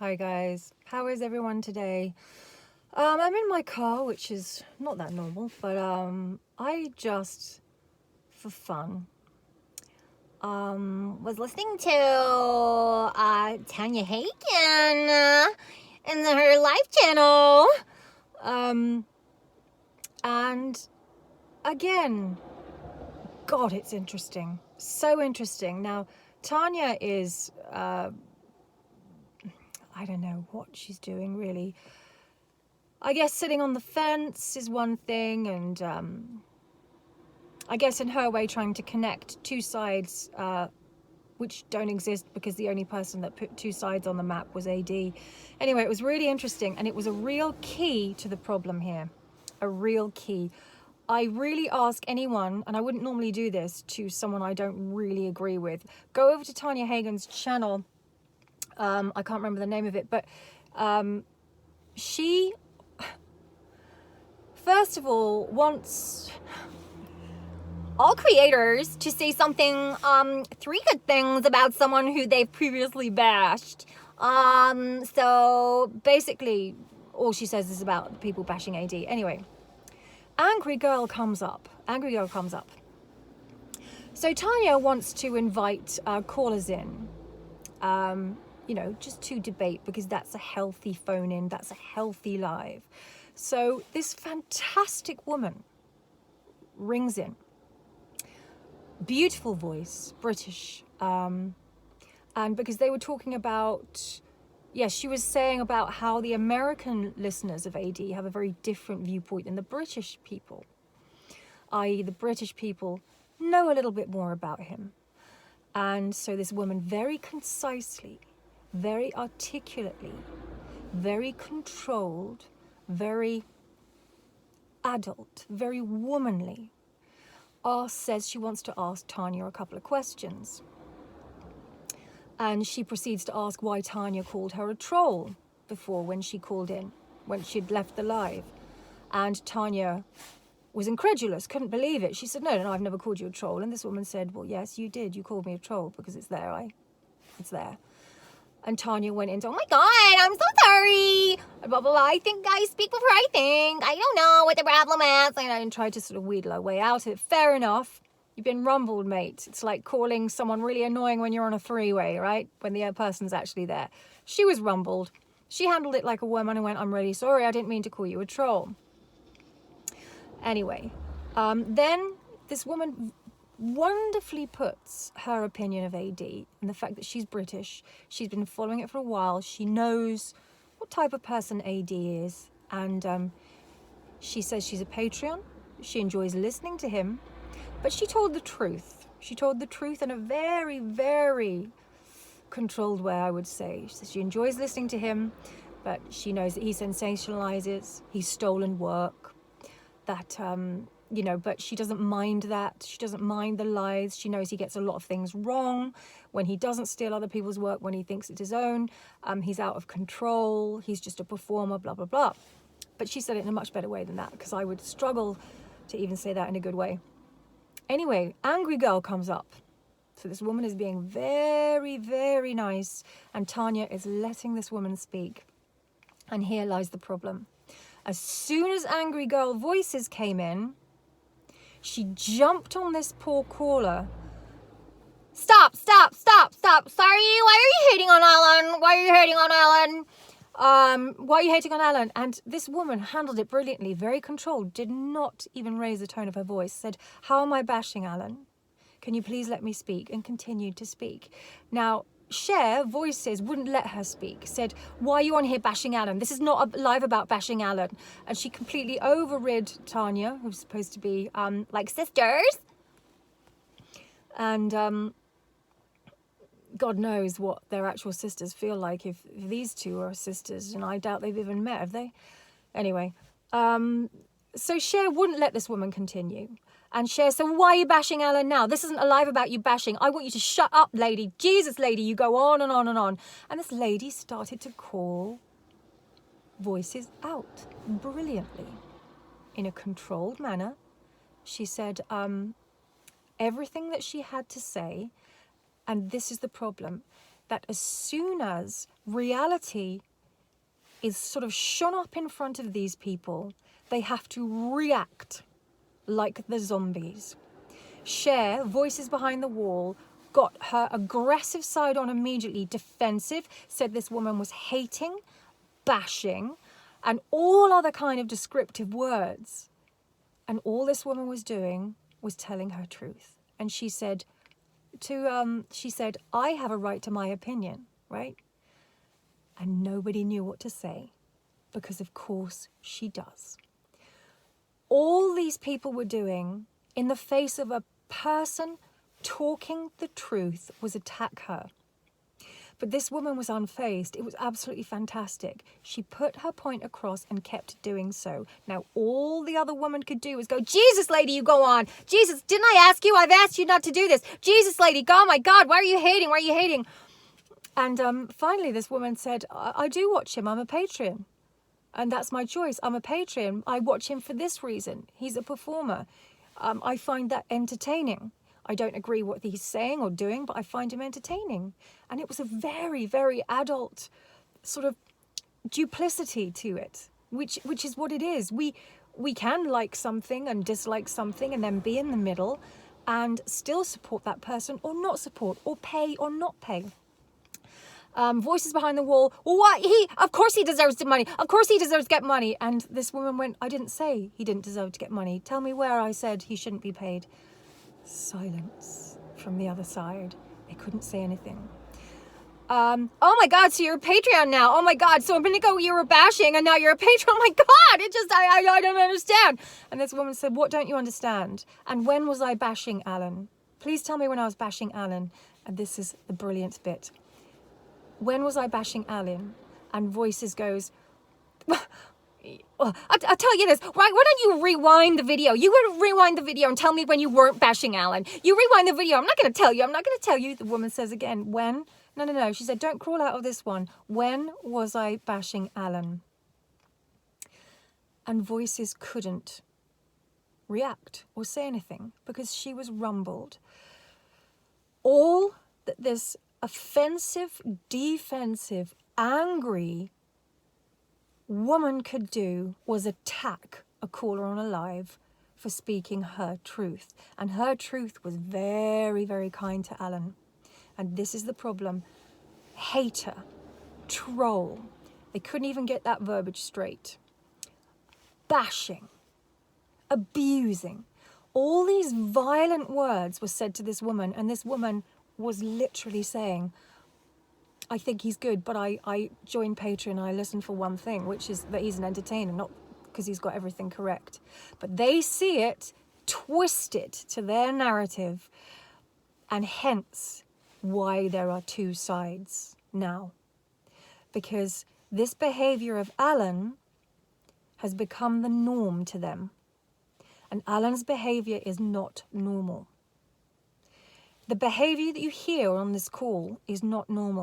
Hi guys, how is everyone today? I'm in my car, which is not that normal, but I just, for fun, was listening to Tanya Hagen in her live channel. And again, God, it's interesting. So interesting. Now, Tanya is, I don't know what she's doing really. I guess sitting on the fence is one thing, and I guess in her way trying to connect two sides which don't exist because the only person that put two sides on the map was AD. Anyway, it was really interesting, and it was a real key to the problem here. A real key. I really ask anyone, and I wouldn't normally do this to someone I don't really agree with, go over to Tanya Hagen's channel. I can't remember the name of it, but she, first of all, wants all creators to say something, three good things about someone who they've previously bashed. So basically, all she says is about people bashing AD. Anyway, Angry Girl comes up. So Tanya wants to invite callers in, just to debate, because that's a healthy phone in, that's a healthy live. So this fantastic woman rings in. Beautiful voice, British, and because they were talking about, she was saying about how the American listeners of AD have a very different viewpoint than the British people, i.e. the British people know a little bit more about him. And so this woman very concisely, very articulately, very controlled, very adult, very womanly, says she wants to ask Tanya a couple of questions. And she proceeds to ask why Tanya called her a troll before, when she called in, when she'd left the live. And Tanya was incredulous, couldn't believe it. She said, no, I've never called you a troll. And this woman said, well, yes, you did. You called me a troll because it's there. It's there. And Tanya went into, oh my God, I'm so sorry. Blah, blah, blah. I think I speak before I think. I don't know what the problem is. And tried to sort of wheedle her way out of it. Fair enough. You've been rumbled, mate. It's like calling someone really annoying when you're on a three-way, right? When the person's actually there. She was rumbled. She handled it like a woman and went, I'm really sorry. I didn't mean to call you a troll. Anyway, then this woman wonderfully puts her opinion of AD and the fact that she's British. She's been following it for a while. She knows what type of person AD is. And she says she's a Patreon. She enjoys listening to him. But she told the truth. She told the truth in a very, very controlled way, I would say. She says she enjoys listening to him, but she knows that he sensationalizes. He's stolen work. That, but she doesn't mind that. She doesn't mind the lies. She knows he gets a lot of things wrong when he doesn't steal other people's work, when he thinks it's his own. He's out of control. He's just a performer, blah, blah, blah. But she said it in a much better way than that, because I would struggle to even say that in a good way. Anyway, Angry Girl comes up. So this woman is being very, very nice, and Tanya is letting this woman speak. And here lies the problem. As soon as Angry Girl voices came in, she jumped on this poor caller. Stop. Sorry, why are you hating on Alan? Why are you hating on Alan? And this woman handled it brilliantly, very controlled, did not even raise the tone of her voice, said, how am I bashing Alan? Can you please let me speak? And continued to speak. Now, Cher voices wouldn't let her speak, said, why are you on here bashing Alan? This is not a live about bashing Alan. And she completely overrid Tanya, who's supposed to be like sisters. And God knows what their actual sisters feel like if these two are sisters, and I doubt they've even met, have they? Anyway, so Cher wouldn't let this woman continue. And Cher said, why are you bashing Alan now? This isn't a live about you bashing. I want you to shut up, lady. Jesus, lady, you go on and on and on. And this lady started to call voices out brilliantly in a controlled manner. She said everything that she had to say, and this is the problem. that as soon as reality is sort of shone up in front of these people, they have to react like the zombies. Cher, voices behind the wall, got her aggressive side on immediately, defensive, said this woman was hating, bashing, and all other kind of descriptive words. And all this woman was doing was telling her truth. And she said, I have a right to my opinion, right? And nobody knew what to say, because of course she does. All these people were doing in the face of a person talking the truth was attack her. But this woman was unfazed. It was absolutely fantastic. She put her point across and kept doing so. Now, all the other woman could do was go, Jesus, lady, you go on. Jesus, didn't I ask you? I've asked you not to do this. Jesus, lady, oh my God, why are you hating? Why are you hating? And finally, this woman said, I do watch him. I'm a Patreon. And that's my choice. I'm a Patreon. I watch him for this reason. He's a performer. I find that entertaining. I don't agree what he's saying or doing, but I find him entertaining. And it was a very, very adult sort of duplicity to it, which is what it is. We can like something and dislike something and then be in the middle and still support that person or not support, or pay or not pay. Voices behind the wall. What? Of course he deserves the money. Of course he deserves to get money. And this woman went, I didn't say he didn't deserve to get money. Tell me where I said he shouldn't be paid. Silence from the other side. They couldn't say anything. Oh my God, so you're a Patreon now. Oh my God, so a minute ago you were bashing and now you're a Patreon. Oh my God, I don't understand. And this woman said, what don't you understand? And when was I bashing Alan? Please tell me when I was bashing Alan. And this is the brilliant bit. When was I bashing Alan? And Voices goes, I'll tell you this. Why don't you rewind the video? You would rewind the video and tell me when you weren't bashing Alan. You rewind the video. I'm not going to tell you. I'm not going to tell you. The woman says again, when? No. She said, don't crawl out of this one. When was I bashing Alan? And Voices couldn't react or say anything because she was rumbled. All that this offensive, defensive, angry woman could do was attack a caller on a live for speaking her truth. And her truth was very, very kind to Alan. And this is the problem. Hater, troll. They couldn't even get that verbiage straight. Bashing, abusing. All these violent words were said to this woman, and this woman was literally saying, I think he's good, but I joined Patreon and I listen for one thing, which is that he's an entertainer, not because he's got everything correct. But they see it twisted to their narrative, and hence why there are two sides now. Because this behaviour of Alan has become the norm to them. And Alan's behaviour is not normal. The behaviour that you hear on this call is not normal.